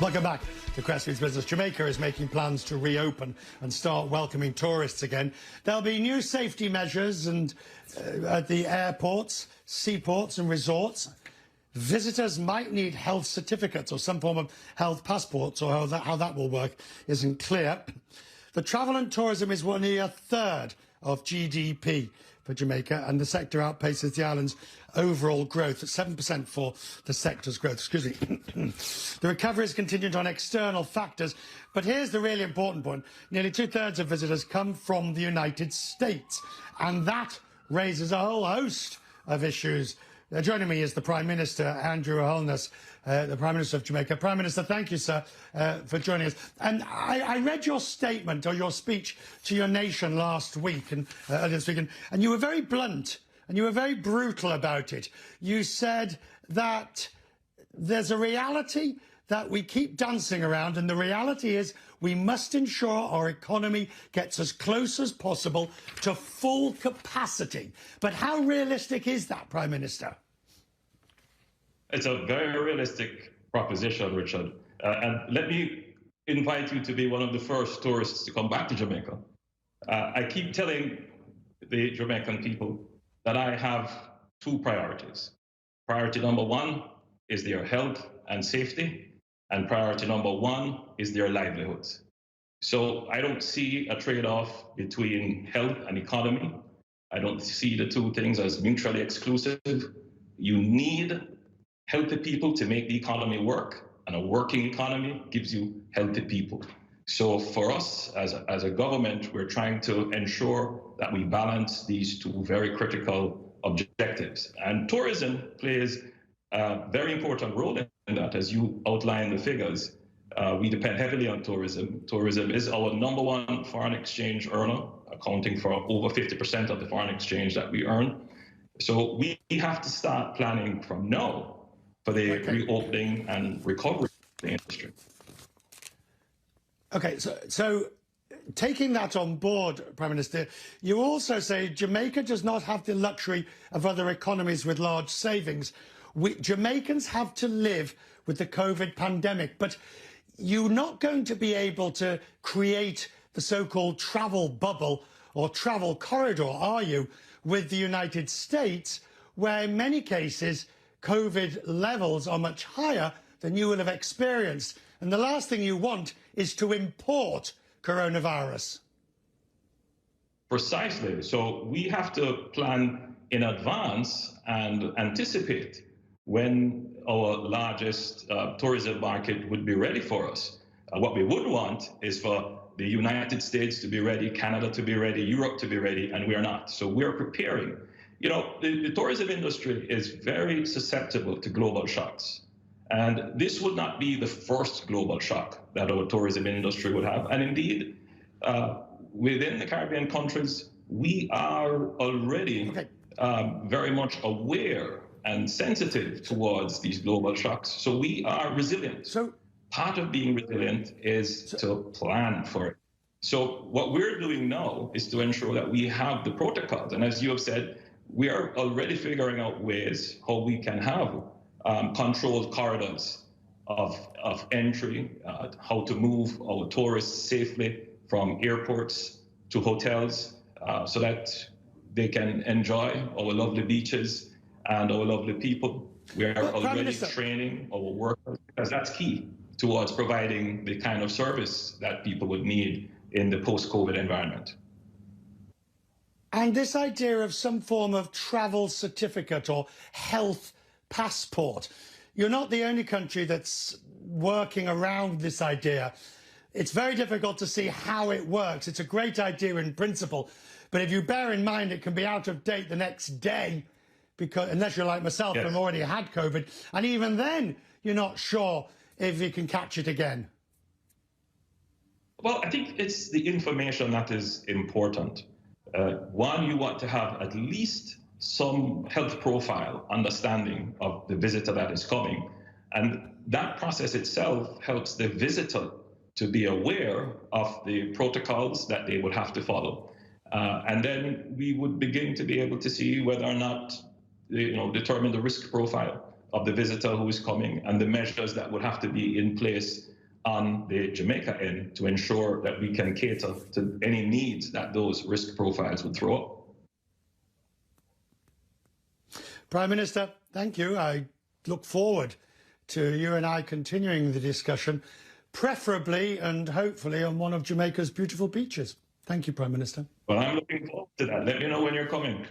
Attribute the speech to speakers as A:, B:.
A: Welcome back to Crestfield's Business. Jamaica is making plans to reopen and start welcoming tourists again. There'll be new safety measures and at the airports, seaports and resorts. Visitors might need health certificates or some form of health passports, or how that will work isn't clear. The travel and tourism is nearly a third of GDP for Jamaica, and the sector outpaces the island's overall growth at 7% for the sector's growth. Excuse me. The recovery is contingent on external factors, but here's the really important point. Nearly two-thirds of visitors come from the United States, and that raises a whole host of issues. Joining me is the Prime Minister, Andrew Holness, the Prime Minister of Jamaica. Prime Minister, thank you, sir, for joining us. And I read your statement or your speech to your nation last week and earlier this week, and you were very blunt and you were very brutal about it. You said that there's a reality that we keep dancing around, and the reality is we must ensure our economy gets as close as possible to full capacity. But how realistic is that, Prime Minister?
B: It's a very realistic proposition, Richard. And let me invite you to be one of the first tourists to come back to Jamaica. I keep telling the Jamaican people that I have two priorities. Priority number one is their health and safety, and priority number one is their livelihoods. So I don't see a trade-off between health and economy. I don't see the two things as mutually exclusive. You need healthy people to make the economy work, and a working economy gives you healthy people. So for us as a government, we're trying to ensure that we balance these two very critical objectives. And tourism plays a very important role in that. As you outline the figures, we depend heavily on tourism. Tourism is our number one foreign exchange earner, accounting for over 50% of the foreign exchange that we earn. So we have to start planning from now for the reopening and recovery of the industry.
A: Okay, so taking that on board, Prime Minister, you also say Jamaica does not have the luxury of other economies with large savings. Jamaicans have to live with the COVID pandemic, but you're not going to be able to create the so-called travel bubble or travel corridor, are you, with the United States, where in many cases COVID levels are much higher than you will have experienced. And the last thing you want is to import coronavirus.
B: Precisely. So we have to plan in advance and anticipate when our largest tourism market would be ready for us. What we would want is for the United States to be ready, Canada to be ready, Europe to be ready, and we are not. So we're preparing. You know, the tourism industry is very susceptible to global shocks. And this would not be the first global shock that our tourism industry would have. And indeed, within the Caribbean countries, we are already very much aware and sensitive towards these global shocks. So we are resilient. So part of being resilient is to plan for it. So what we're doing now is to ensure that we have the protocols. And as you have said, we are already figuring out ways how we can have controlled corridors of entry, how to move our tourists safely from airports to hotels so that they can enjoy our lovely beaches and our lovely people. We are already training our workers, because that's key towards providing the kind of service that people would need in the post-COVID environment.
A: And this idea of some form of travel certificate or health passport, you're not the only country that's working around this idea. It's very difficult to see how it works. It's a great idea in principle, but if you bear in mind it can be out of date the next day, because unless you're like myself and already had COVID, and even then you're not sure if you can catch it again.
B: Well, I think it's the information that is important. One, you want to have at least some health profile understanding of the visitor that is coming. And that process itself helps the visitor to be aware of the protocols that they would have to follow. And then we would begin to be able to see whether or not, determine the risk profile of the visitor who is coming and the measures that would have to be in place on the Jamaica end to ensure that we can cater to any needs that those risk profiles would throw up.
A: Prime Minister, thank you. I look forward to you and I continuing the discussion, preferably and hopefully on one of Jamaica's beautiful beaches. Thank you, Prime Minister.
B: Well, I'm looking forward to that. Let me know when you're coming.